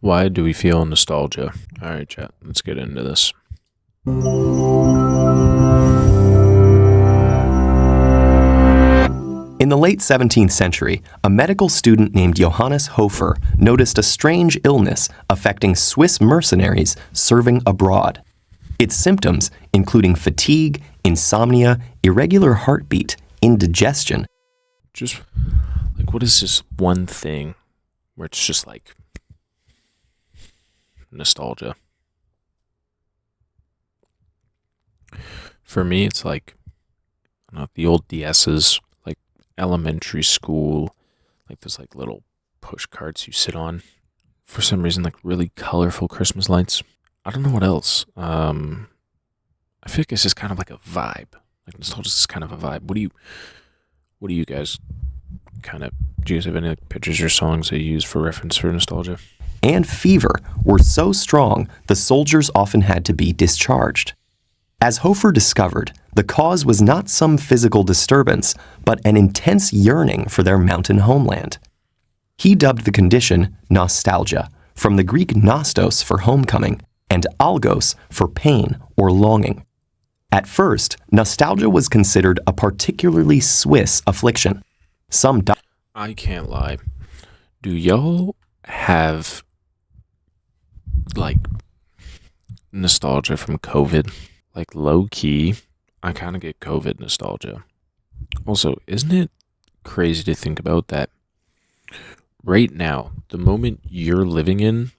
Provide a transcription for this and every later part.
Why do we feel nostalgia? All right, chat, let's get into this. In the late 17th century, a medical student named Johannes Hofer noticed a strange illness affecting Swiss mercenaries serving abroad. Its symptoms, including fatigue, insomnia, irregular heartbeat, indigestion, Just like, what is this one thing where it's just like nostalgia? For me, it's like, I don't know, the old DS's, like elementary school, like those like little push carts you sit on. For some reason, like really colorful Christmas lights. I don't know what else. I feel like it's just kind of like a vibe. Like nostalgia is kind of a vibe. What do you guys do you guys have any like pictures or songs that you use for reference for nostalgia? and fever were so strong the soldiers often had to be discharged. As Hofer discovered, the cause was not some physical disturbance, but an intense yearning for their mountain homeland. He dubbed the condition nostalgia, from the Greek nostos for homecoming, and algos for pain or longing. At first, nostalgia was considered a particularly Swiss affliction. Some I can't lie. Do y'all have like nostalgia from COVID? Like low key, I kind of get COVID nostalgia. Also, isn't it crazy to think about that right now, the moment you're living in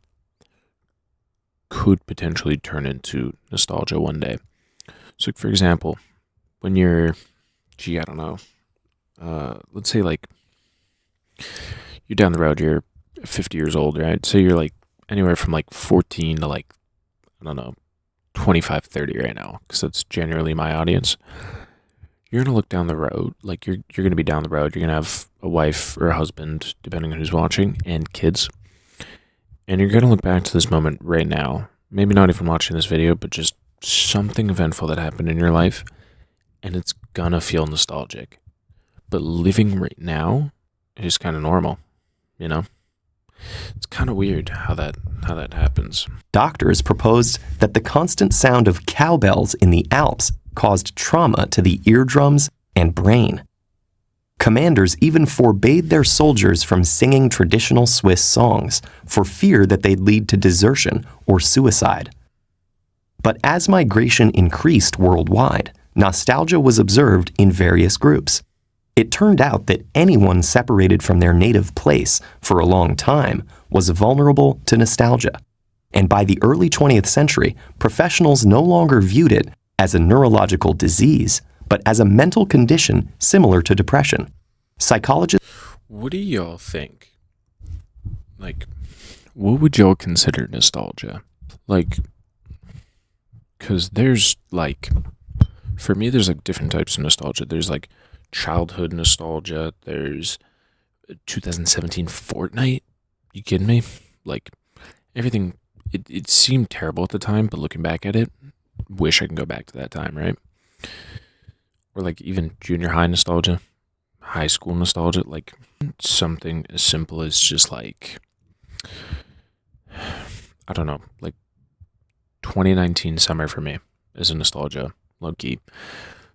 could potentially turn into nostalgia one day? So, for example, when you're, I don't know, let's say like you're down the road, you're 50 years old, right? So you're like anywhere from like 14 to like, I don't know, 25, 30 right now, because that's generally my audience. You're going to look down the road, like you're going to be down the road, you're going to have a wife or a husband, depending on who's watching, and kids. And you're going to look back to this moment right now, maybe not even watching this video, but just something eventful that happened in your life, and it's going to feel nostalgic. But living right now is kind of normal, you know? It's kind of weird how that happens. doctors proposed that the constant sound of cowbells in the Alps caused trauma to the eardrums and brain. Commanders even forbade their soldiers from singing traditional Swiss songs for fear that they'd lead to desertion or suicide. But as migration increased worldwide, nostalgia was observed in various groups. It turned out that anyone separated from their native place for a long time was vulnerable to nostalgia. And by the early 20th century, professionals no longer viewed it as a neurological disease, but as a mental condition similar to depression. Psychologists What do y'all think? Like, what would y'all consider nostalgia? Like, because there's like, for me, there's like different types of nostalgia. There's like childhood nostalgia. There's 2017 Fortnite. You kidding me? Like, everything, it seemed terrible at the time, but looking back at it, wish I can go back to that time, right? Or like even junior high nostalgia, high school nostalgia, like something as simple as just like, I don't know, like 2019 summer for me is a nostalgia, low key.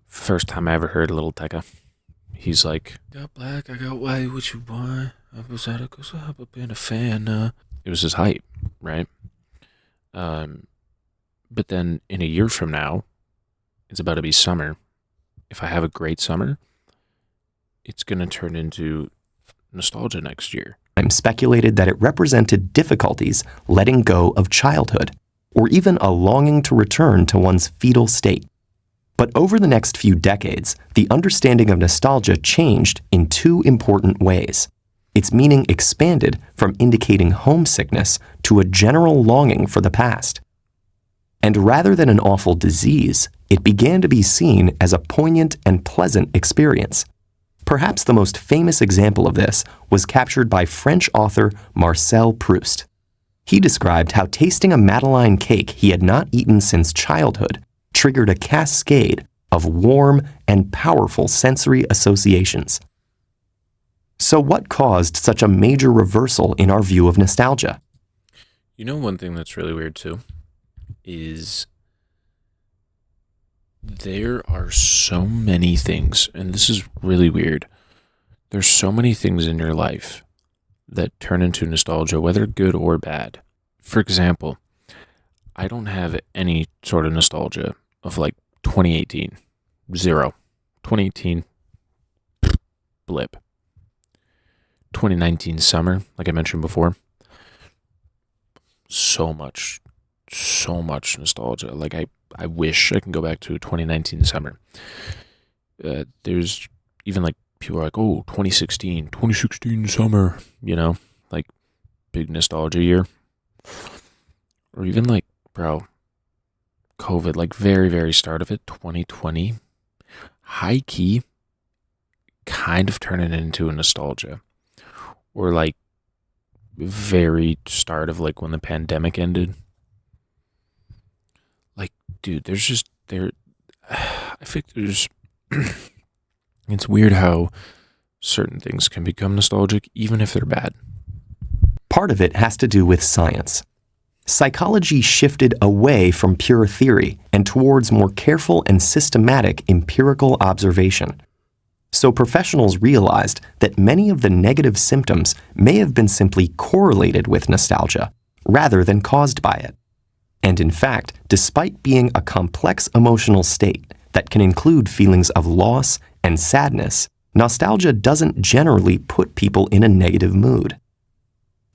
First time I ever heard Little Tecca. He's like, got black, I got white, what you want? I was out of go so I've been a fan. It was his hype, right? But then in a year from now, it's about to be summer. If I have a great summer, it's going to turn into nostalgia next year. speculated that it represented difficulties letting go of childhood, or even a longing to return to one's fetal state. But over the next few decades, the understanding of nostalgia changed in two important ways. Its meaning expanded from indicating homesickness to a general longing for the past. And rather than an awful disease, it began to be seen as a poignant and pleasant experience. Perhaps the most famous example of this was captured by French author Marcel Proust. He described how tasting a Madeleine cake he had not eaten since childhood triggered a cascade of warm and powerful sensory associations. So what caused such a major reversal in our view of nostalgia? You know, one thing that's really weird too is there are so many things, and this is really weird. There's so many things in your life that turn into nostalgia, whether good or bad. For example, I don't have any sort of nostalgia of like 2018. Zero. 2018 blip. 2019 summer, like I mentioned before. So much nostalgia. Like I wish I can go back to 2019 summer. There's even like people are like, oh, 2016 summer, like big nostalgia year. Or even like, bro, COVID, like very, very start of it, 2020, high key, kind of turning into a nostalgia. Or like very start of like when the pandemic ended. Like, dude, I think there's, it's weird how certain things can become nostalgic even if they're bad. Part of it has to do with science. Psychology shifted away from pure theory and towards more careful and systematic empirical observation. So professionals realized that many of the negative symptoms may have been simply correlated with nostalgia, rather than caused by it. And in fact, despite being a complex emotional state that can include feelings of loss and sadness, nostalgia doesn't generally put people in a negative mood.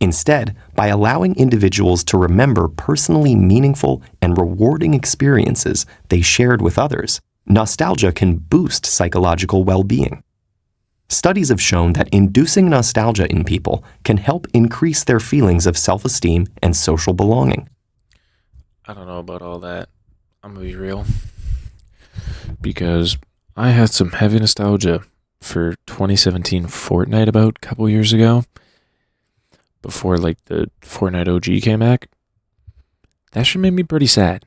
Instead, by allowing individuals to remember personally meaningful and rewarding experiences they shared with others, nostalgia can boost psychological well-being. Studies have shown that inducing nostalgia in people can help increase their feelings of self-esteem and social belonging. I don't know about all that. I'm gonna be real. Because I had some heavy nostalgia for 2017 Fortnite about a couple years ago. Before like the Fortnite OG came back. That shit made me pretty sad.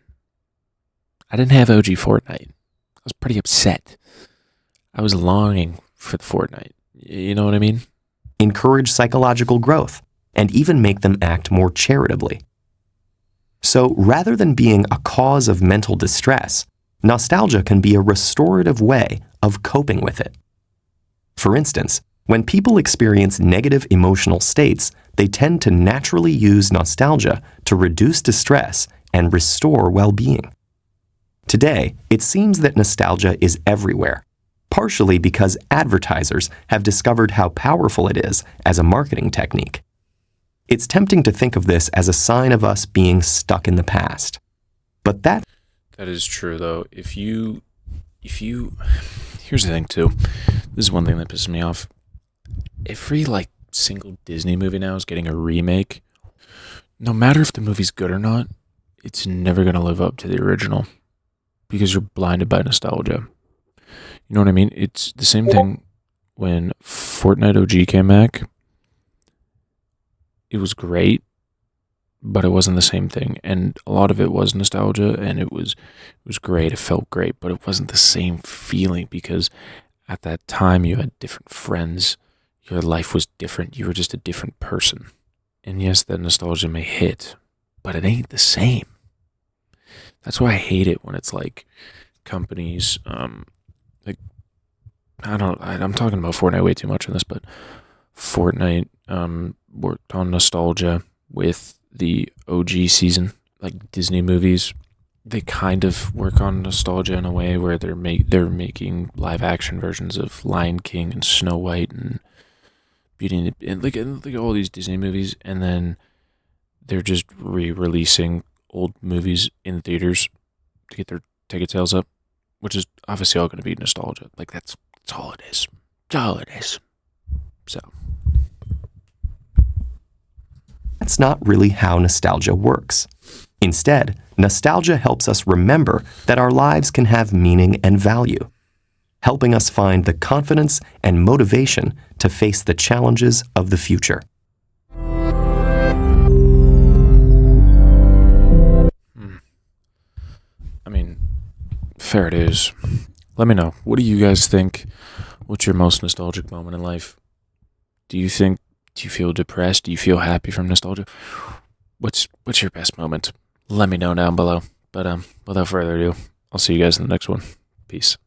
I didn't have OG Fortnite. I was pretty upset. I was longing for the Fortnite. You know what I mean? Encourage psychological growth, and even make them act more charitably. So rather than being a cause of mental distress, nostalgia can be a restorative way of coping with it. For instance, when people experience negative emotional states, they tend to naturally use nostalgia to reduce distress and restore well-being. Today, it seems that nostalgia is everywhere, partially because advertisers have discovered how powerful it is as a marketing technique. It's tempting to think of this as a sign of us being stuck in the past. But that is true though. If you here's the thing too. This is one thing that pisses me off. Every like single Disney movie now is getting a remake. No matter if the movie's good or not, it's never going to live up to the original because you're blinded by nostalgia. You know what I mean? It's the same thing when Fortnite OG came back. It was great, but it wasn't the same thing. And a lot of it was nostalgia, and it was great. It felt great, but it wasn't the same feeling because at that time you had different friends. Your life was different. You were just a different person. And yes, that nostalgia may hit, but it ain't the same. That's why I hate it when it's like companies, like, I'm talking about Fortnite way too much in this, but Fortnite worked on nostalgia with the OG season, like Disney movies. They kind of work on nostalgia in a way where they're making live action versions of Lion King and Snow White and Beauty and like all these Disney movies, and then they're just re-releasing old movies in theaters to get their ticket sales up, which is obviously all going to be nostalgia. Like that's all it is. That's all it is. So that's not really how nostalgia works. Instead, nostalgia helps us remember that our lives can have meaning and value, helping us find the confidence and motivation to face the challenges of the future. I mean, fair it is. Let me know. What do you guys think? What's your most nostalgic moment in life? Do you feel depressed? Do you feel happy from nostalgia? what's your best moment? Let me know down below. But without further ado, I'll see you guys in the next one. Peace.